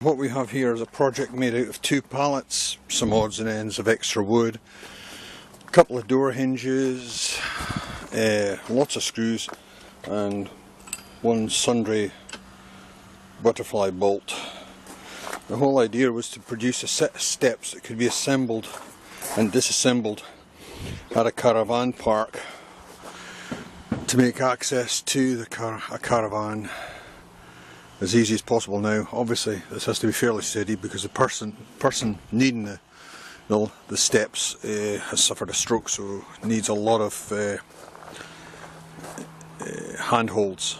what we have here is a project made out of 2 pallets, some odds and ends of extra wood, a couple of door hinges, lots of screws and one sundry butterfly bolt. The whole idea was to produce a set of steps that could be assembled and disassembled at a caravan park to make access to the caravan as easy as possible. Now obviously this has to be fairly steady because the person needing the steps has suffered a stroke, so needs a lot of handholds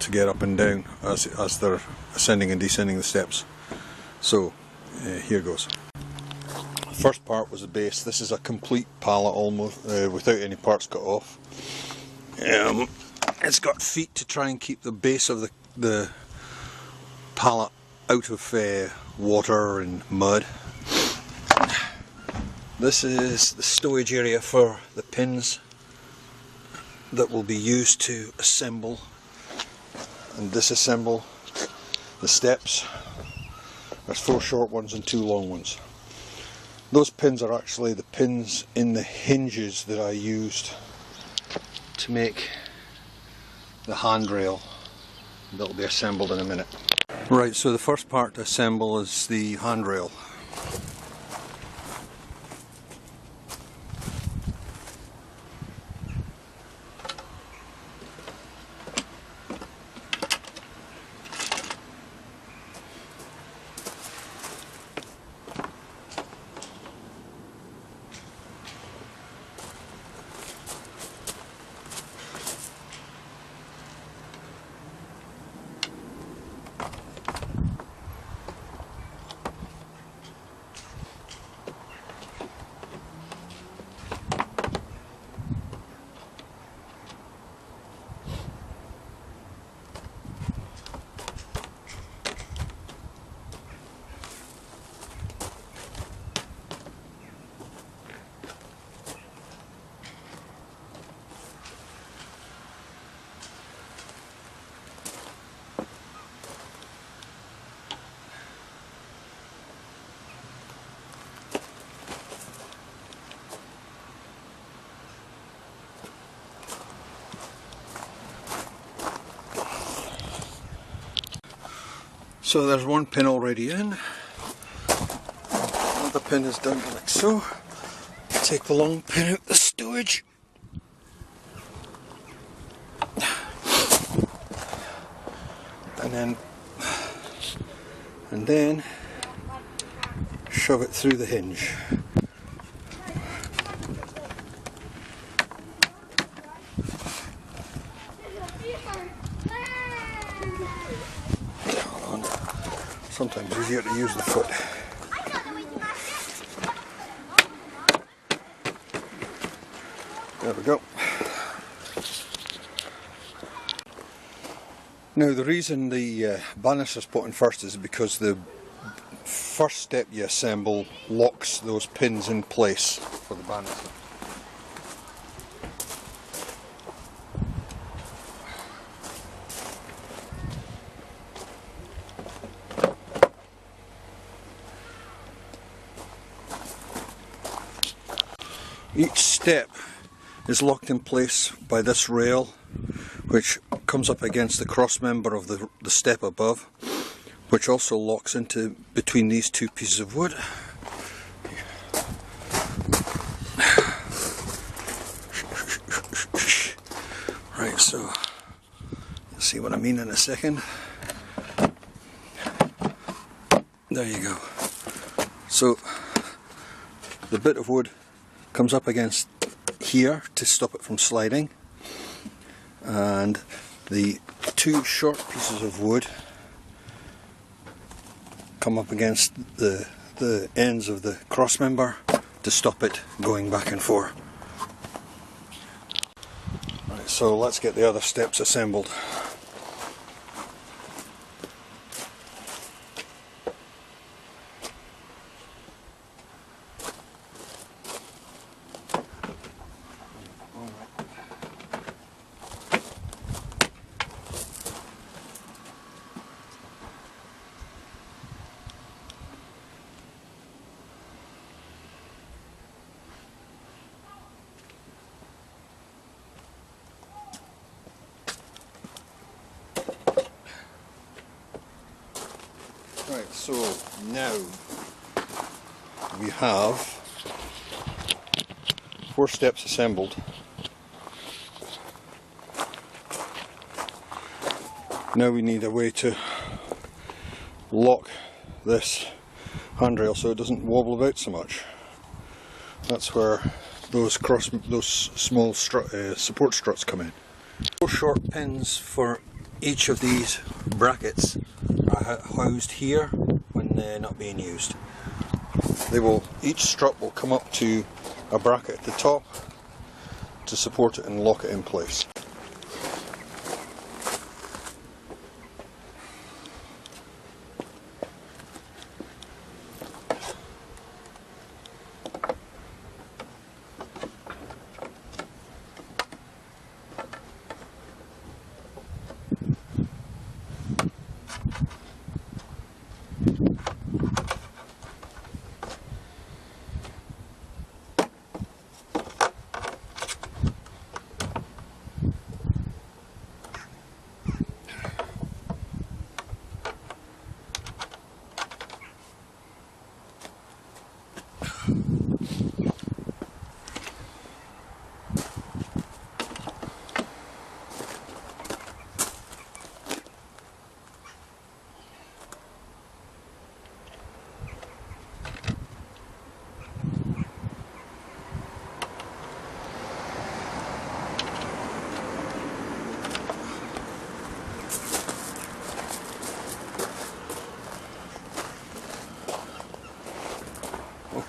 to get up and down as they're ascending and descending the steps. So here goes. The first part was the base. This is a complete pallet almost without any parts cut off. It's got feet to try and keep the base of the pallet out of water and mud. This is the stowage area for the pins that will be used to assemble and disassemble the steps. There's 4 short ones and 2 long ones. Those pins are actually the pins in the hinges that I used to make the handrail that will be assembled in a minute. Right, so the first part to assemble is the handrail. So there's one pin already in, another pin is done like so. Take the long pin out the stowage, and then shove it through the hinge. Sometimes easier to use the foot. There we go. Now the reason the banister is put in first is because the first step you assemble locks those pins in place for the banister. Each step is locked in place by this rail, which comes up against the cross member of the step above, which also locks into between these 2 pieces of wood. Right, so you'll see what I mean in a second. There you go. So the bit of wood comes up against here to stop it from sliding, and the 2 short pieces of wood come up against the ends of the cross member to stop it going back and forth. Right, so let's get the other steps assembled. Right, so now we have 4 steps assembled. Now we need a way to lock this handrail so it doesn't wobble about so much. That's where those small support struts come in. 4 short pins for each of these brackets are housed here when they're not being used. Each strut will come up to a bracket at the top to support it and lock it in place.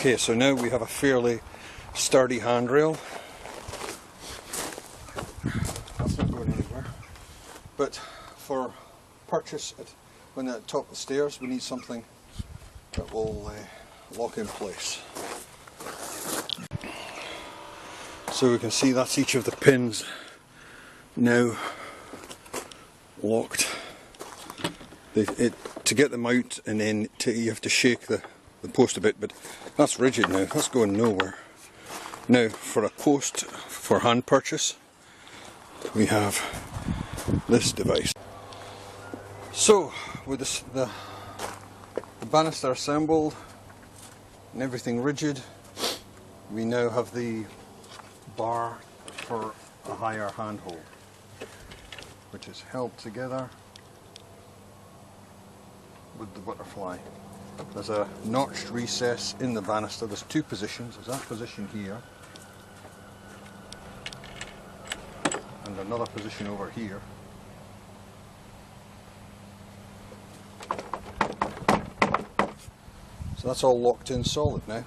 Okay, so now we have a fairly sturdy handrail. That's not going anywhere. But for purchase when at the top of the stairs, we need something that will lock in place. So we can see that's each of the pins now locked. To get them out, and then you have to shake the post a bit, but that's rigid now, that's going nowhere. Now for a post for hand purchase, we have this device. So with the banister assembled and everything rigid, we now have the bar for a higher handhold, which is held together with the butterfly. There's a notched recess in the banister. There's 2 positions. There's that position here and another position over here. So that's all locked in solid now.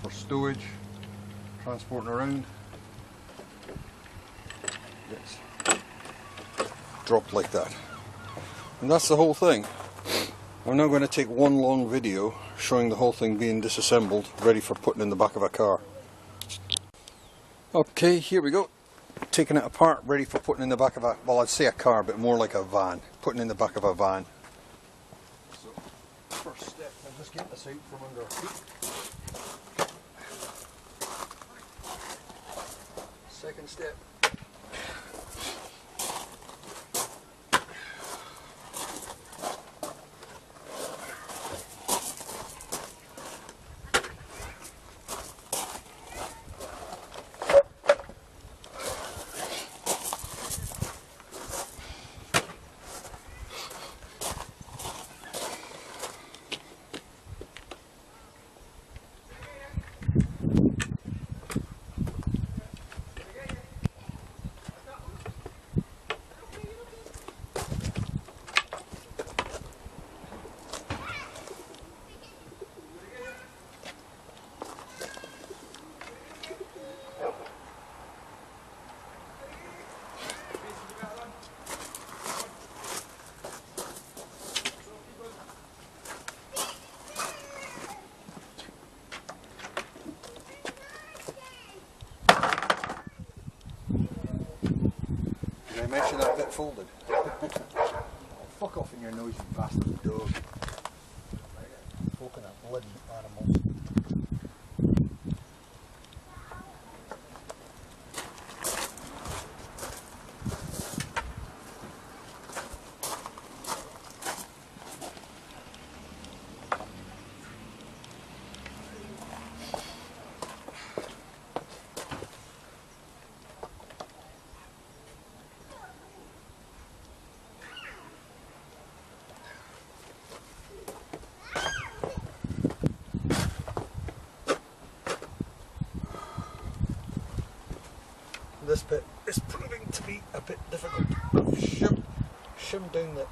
For stowage, transporting around, it's dropped like that. And that's the whole thing. I'm now going to take one long video showing the whole thing being disassembled, ready for putting in the back of a car. Okay, here we go. Taking it apart, ready for putting in the back of a, well, I'd say a car, but more like a van. Putting in the back of a van. So, first step, I'll just get this out from under our feet. Second step. Did I mention that bit folded? Oh, fuck off in your nose, you bastard dog. Poking at bloody animals. bit difficult. I've shimmed down the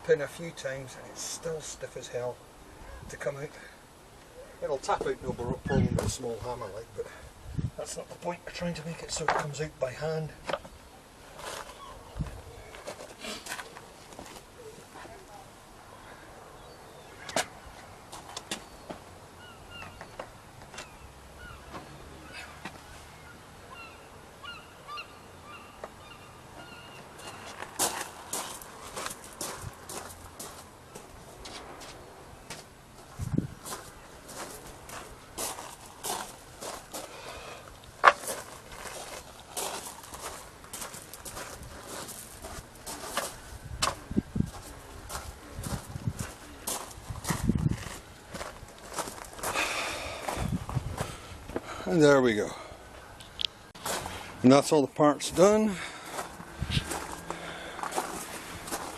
pin a few times and it's still stiff as hell to come out. It'll tap out no problem with a small hammer, like, but that's not the point. We're trying to make it so it comes out by hand. And there we go. And that's all the parts done.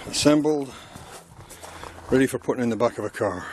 Assembled. Ready for putting in the back of a car.